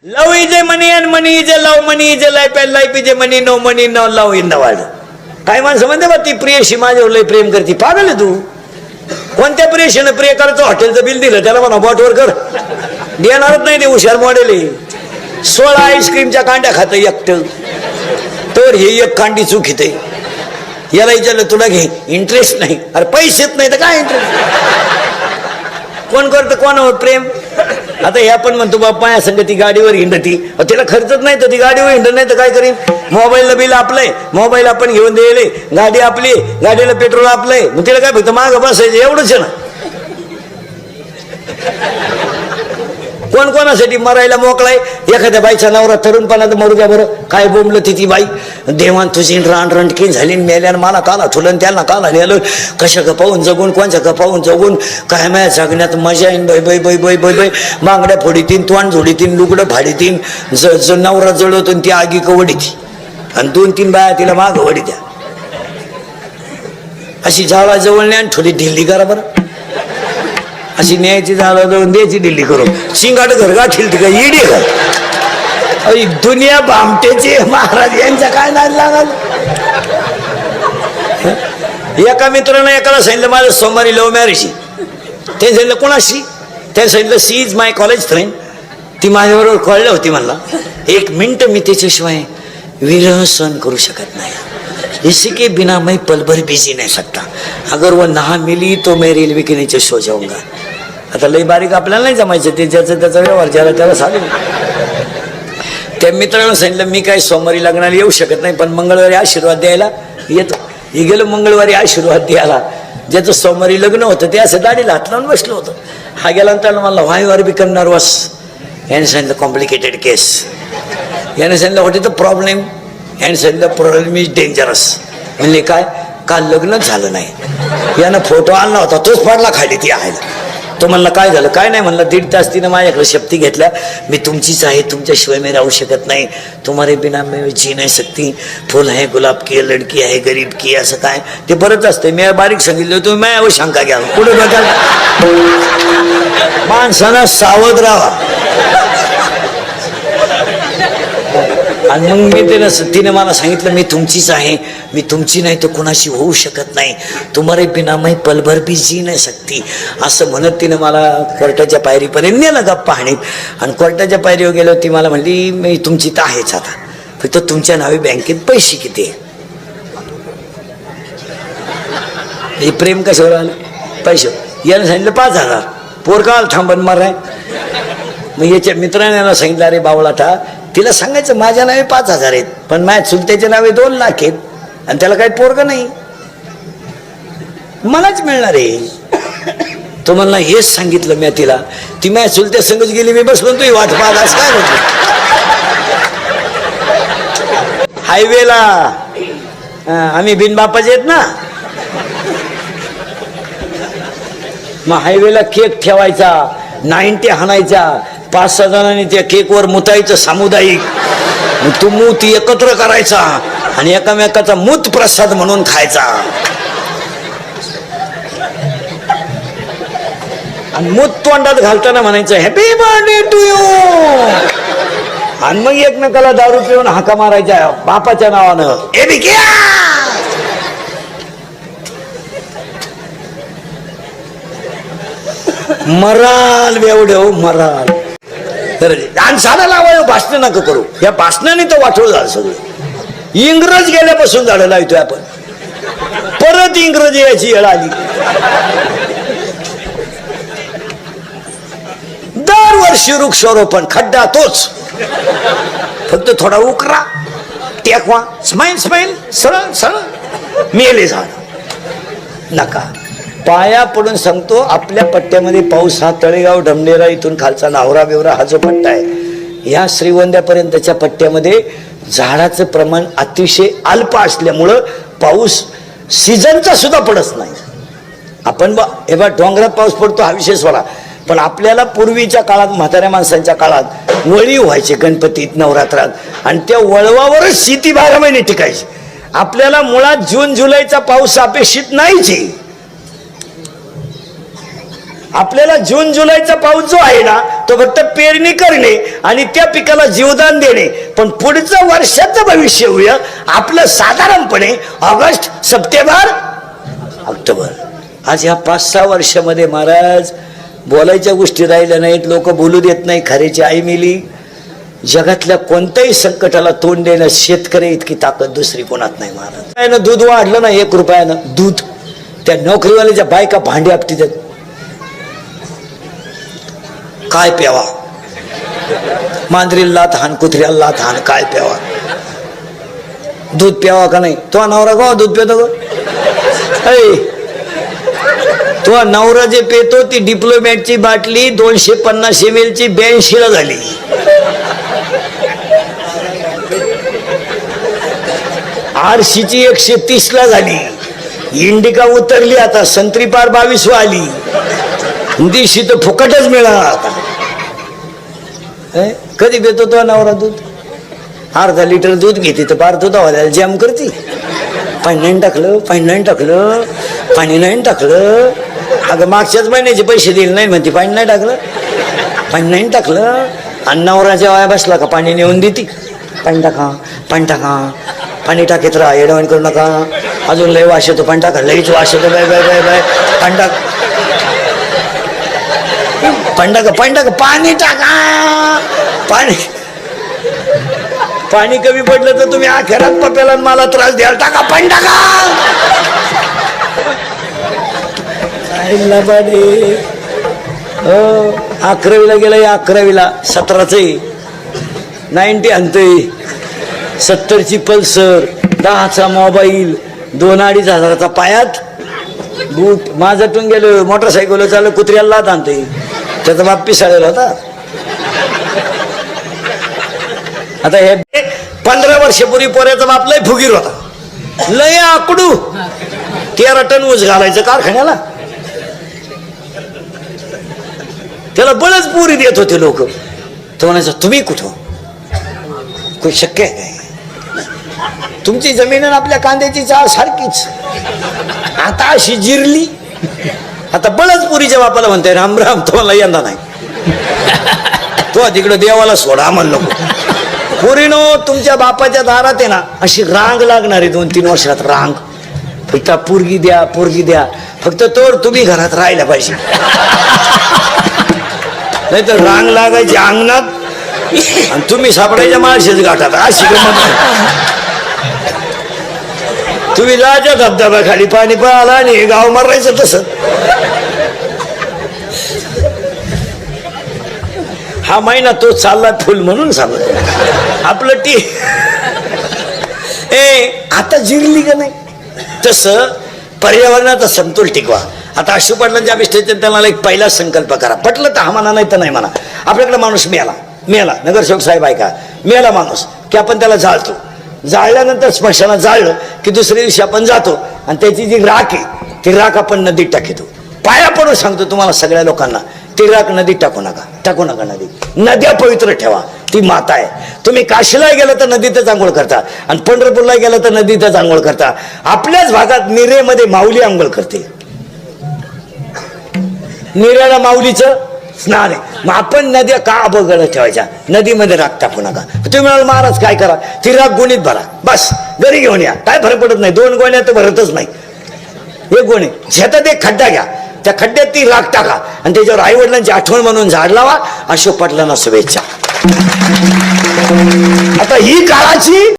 Love is a money and money is a love, money is a life and life is a money, no money, no love in the world. काय माणसं म्हणते बा ती प्रियशी माझ्यावर लय प्रेम करते. पागल आहे तू. कोणत्या प्रियशीनं प्रिय करायचं हॉटेलचं बिल दिलं त्याला म्हणा बॉटवर कर. देणारच नाही ते हुशार मॉडेल आहे. 16 आईस्क्रीमच्या कांड्या खातं एकटं. तर हे एक कांडी चुकीत आहे. याला विचारलं तुला घे इंटरेस्ट नाही. अरे पैसेच नाही तर काय इंटरेस्ट. कोण करतं कोणावर प्रेम. आता हे आपण म्हणतो बाप्पा या संग ती गाडीवर हिंडती तिला खर्चच नाही तर ती गाडीवर हिंडत नाही तर काय करीन. मोबाईलला बिल आपलंय मोबाईल आपण घेऊन द्यायले गाडी आपली गाडीला पेट्रोल आपलंय मग तिला काय फक्त मागं बसायचं एवढंच आहे ना. कोण कोणासाठी मरायला मोकळाय. एखाद्या बाईचा नवरा तरुणपणात मरू द्या बरं. काय बोंबलं ती बाई देवान तुझी रणरणकीन झाली मेल्यान मला काला ठुलन त्यांना काला नेलं कशा का पाहून जगून कोणच्या का पाहून जगून काय माया जगण्यात मजा येईन. बै बै बै बै बै बै मांगड्या फोडीतीन तोंड झोडीतीन लुगडं फाडीतीन नवरा जळवतो ती आगी कवडीती आणि 2-3 बाया तिला माग वडी द्या. अशी जावा जवळ नाही आणि थोडी ढिल्ली करा बरं. अशी न्यायची झाला जाऊन द्यायची दिल्ली करून शिंगाट घर गाठील ती काय इडी का दुनिया भामटेची महाराज यांचा काय नाद लागल. एका मित्रानं एकाला सांगितलं माझं सोमवारी लव्ह मॅरेज. ते सांगितलं कोणाशी. ते सांगितलं she is my college friend. ती माझ्याबरोबर कळलं होती मला 1 मिनिट मी त्याच्याशिवाय विरह सहन करू शकत नाही. इसी के बिना मैं पल भर भी जी नहीं सकता. अगर वो ना मिली तो मैं रेलवे के नीचे सो जाऊंगा. आता लई बारीक आपल्याला नाही जमायचं ते ज्याचं त्याचा व्यवहार ज्याला त्याला चालेल. त्या मित्रानं सांगितलं मी काय सोमवारी लग्नाला येऊ शकत नाही पण मंगळवारी आशीर्वाद द्यायला येतो. हे गेलो मंगळवारी आशीर्वाद द्यायला. ज्याचं सोमवारी लग्न होतं ते असं दाढीला हात लावून बसलं होतं. हा गेला त्याला मला व्हाय वर बिकम नर्वस. याने सांगितलं कॉम्प्लिकेटेड केस. याने सांगितलं what is the problem. And सांगितलं प्रॉब्लेम इज डेंजरस. म्हणले काय काल लग्नच झालं नाही. यानं फोटो आणला होता तोच पडला खाली ती आहे. तो म्हणला काय झालं काय नाही म्हणलं 1.5 तास तिनं माझ्याकडे शपथी घेतल्या मी तुमचीच आहे तुमच्याशिवाय मी राहू शकत नाही. तुम्हारे बिना मी जी नाही सकती. फुल आहे गुलाब की लडकी आहे गरीब की असं काय ते बरंच असते. मी बारीक सांगितलं तुम्ही माझ्यावर शंका घ्या पुढे बघा. माणसानं सावध राहा. आणि मग मी तिने मला सांगितलं मी तुमचीच आहे मी तुमची नाही तर कुणाशी होऊ शकत नाही. तुम्हारे बिना मैं पलभर भी जी नाही सकती. असं म्हणत तिने मला कोर्टाच्या पायरीपर्यंत नेलं गप्पा हाणीत. आणि कोर्टाच्या पायरीवर गेलो ती मला म्हणली मी तुमची तर आहेच आता फक्त तुमच्या नावे बँकेत पैसे किती आहे. हे प्रेम कशावर आलं पैसे. यानं सांगितलं 5,000. पोरकाल थांबन माराय. मग याच्या मित्राने याला सांगितलं अरे बावळाटा तिला सांगायचं माझ्या नावे 5,000 आहेत पण माझ्या चुलत्याच्या नावे 2 लाख आहेत आणि त्याला काही पोरग नाही मलाच मिळणार आहे. तो म्हणला हेच सांगितलं मी तिला. ती माझ्या चुलत्या संगच गेली मी बसलो तुही वाट पाहत असं काय होत. हायवेला आम्ही बिनबापाचे आहेत ना मग हायवेला केक ठेवायचा 90 हाणायचा 5-6 जणांनी त्या केकवर मुतायचं सामुदायिक. तो मूत एकत्र करायचा आणि एकामेकाचा मूत प्रसाद म्हणून खायचा. आणि मूत तोंडात घालताना म्हणायचं हॅपी बर्थडे टू यू. आणि मग एकमेकाला दारू पिऊन हाका मारायच्या बापाच्या नावानं ए बी क्या. मराल बेवड्या मराल. आणि साधा लावाय भाषण नका करू. या भाषणाने तर वाटोळ झालं सगळं. इंग्रज गेल्यापासून झाडं लावतोय आपण. परत इंग्रजी याची वेळ आली. दरवर्षी वृक्षारोपण खड्डा तोच फक्त थोडा उकरा टेकवा स्माईल स्माईल सरळ सरळ मेले झाड नका. पाया पडून सांगतो आपल्या पट्ट्यामध्ये पाऊस हा तळेगाव ढमणेरा इथून खालचा नावरा बिवरा हा जो पट्टा आहे या श्रीगोंद्यापर्यंतच्या पट्ट्यामध्ये झाडाचं प्रमाण अतिशय अल्प असल्यामुळं पाऊस सीझनचा सुद्धा पडत नाही. आपण हे बा डोंगरात पाऊस पडतो हा विषय सोडा पण आपल्याला पूर्वीच्या काळात म्हाताऱ्या माणसांच्या काळात वळी व्हायचे गणपतीत नवरात्रात आणि त्या वळवावरच शेती 12 महिने टिकायची. आपल्याला मुळात जून जुलैचा पाऊस अपेक्षित नाहीच. आपल्याला जून जुलैचा पाऊस जो आहे ना तो फक्त पेरणी करणे आणि त्या पिकाला जीवदान देणे, पण पुढचं वर्षाचं भविष्य होऊया आपलं साधारणपणे ऑगस्ट सप्टेंबर ऑक्टोबर. आज ह्या 5-6 वर्षामध्ये महाराज बोलायच्या गोष्टी राहिल्या नाहीत, लोक बोलू देत नाही. खरेची आई मिली. जगातल्या कोणत्याही संकटाला तोंड देणं शेतकरी इतकी ताकद दुसरी कोणात नाही महाराज. दूध वाढलं ना 1 रुपयानं दूध, त्या नोकरीवाल्याच्या बायका भांडी आपटी देत. काय प्यावा, मांजरीला लाथ हान, कुत्र्याला लाथ हान, काय प्यावा, दूध प्यावा का नाही. तो नवरा का दूध पितो ग, तो नवरा जे पेतो ती डिप्लोमॅटची बाटली 250 ml ची 82 ला झाली. आरशीची 130 ला झाली. इंडिका उतरली आता, संत्री पार 22 वा आली. दिवशी तर फुकटच मिळाला आता. कधी पितो तो नवरा दूध? अर्धा लिटर दूध घेते तर पार दुधावाल्याला जॅम करते. पाणी नाही टाकलं, पाणी नाही टाकलं, पाणी नाही टाकलं. अगं मागच्याच महिन्याचे पैसे दिले नाही म्हणते, पाणी नाही टाकलं, पाणी नाही टाकलं. आणि नवराच्या वाया बसला का पाणी नेऊन देते. पाणी टाका, पाणी टाका, पाणी टाकीत राहा, येडवण करू नका, अजून लय वास येतो, पाणी टाका, लईच वास येतो, बाय बाय बाय बाय, पाणी टाक, पाणी टाका, पाणी टाका, पाणी टाका. पाणी पाणी कमी पडलं तर तुम्ही आखेरात पप्याला मला त्रास द्याल. टाका, पाणी टाका. 11वीला गेला, 11वीला 17च 90 आणतोय, 70ची पल्सर, 10चा मोबाईल, 2-2.5 हजाराचा पायात बूट. माझ्यातून गेलो मोटरसायकल चालू, कुत्र्याला लाथ आणतोय. त्याचा बाप पिसाळलेला होता. आता हे 15 वर्षापूर्वी पोऱ्याचा बाप लय फुगीर होता, लय आकडू. 13 टन ऊस घालायचं कारखान्याला. त्याला बळच पुरी देत होते लोक. तो म्हणायचं तुम्ही कुठं, काही शक्य आहे काय? तुमची जमीन आपल्या कांद्याची चाळ सारखीच, आता अशी जिरली. आता बळच पुरीच्या बापाला म्हणते राम राम, तुम्हाला यंदा नाही, तो तिकडे देवाला सोडा म्हणलो. पुरीनो तुमच्या बापाच्या दारात आहे ना अशी रांग लागणार आहे 2-3 वर्षात रांग. फक्त पोरगी द्या, पोरगी द्या, फक्त तोवर तुम्ही घरात राहायला पाहिजे, नाही तर रांग लागायची अंगणात आणि तुम्ही सापडायच्या माळशेच गाठात. अशी गंमत. तुम्ही जायच्या धबधब्याखाली पाणी पळाला आणि हे गाव मारायचं तसं. हा महिना तो चालला फुल म्हणून सांगत आपलं टी. आता जिरली का नाही तसं पर्यावरणाचा समतोल टिकवा. आता अशू पाटलांच्या अभिष्ठाच्या त्यांना एक पहिला संकल्प करा. पटलं तर हा म्हणा, नाही तर नाही म्हणा. आपल्याकडे माणूस मेला नगरसेवक साहेब ऐका, मेला माणूस की आपण त्याला जाळतो. जाळल्यानंतर स्मशानात जाळलं की दुसऱ्या दिवशी आपण जातो आणि त्याची जी राख आहे ती राख आपण नदीत टाकतो. पाया पडून सांगतो तुम्हाला सगळ्या लोकांना, ती राख नदीत टाकू नका, टाकू नका नदीत. नद्या पवित्र ठेवा, ती माता आहे. तुम्ही काशीला गेलं तर नदीतच आंघोळ करता आणि पंढरपूरला गेलं तर नदीतच आंघोळ करता. आपल्याच भागात निरेमध्ये माऊली आंघोळ करते. निऱ्याला माऊलीचं स्नान आहे. मग आपण नद्या का अवघड ठेवायच्या? नदीमध्ये राख टाकू नका. तुम्ही म्हणाल महाराज काय करा, ती राख गोणीत भरा, बस घरी घेऊन या, काय फरक पडत नाही. 2 गोण्या तर भरतच नाही, 1 गोणी. शेतात एक खड्डा घ्या, त्या खड्ड्यात ती राख टाका आणि त्याच्यावर आई वडिलांची आठवण म्हणून झाड लावा. अशोक पाटलांना शुभेच्छा. आता ही काळाची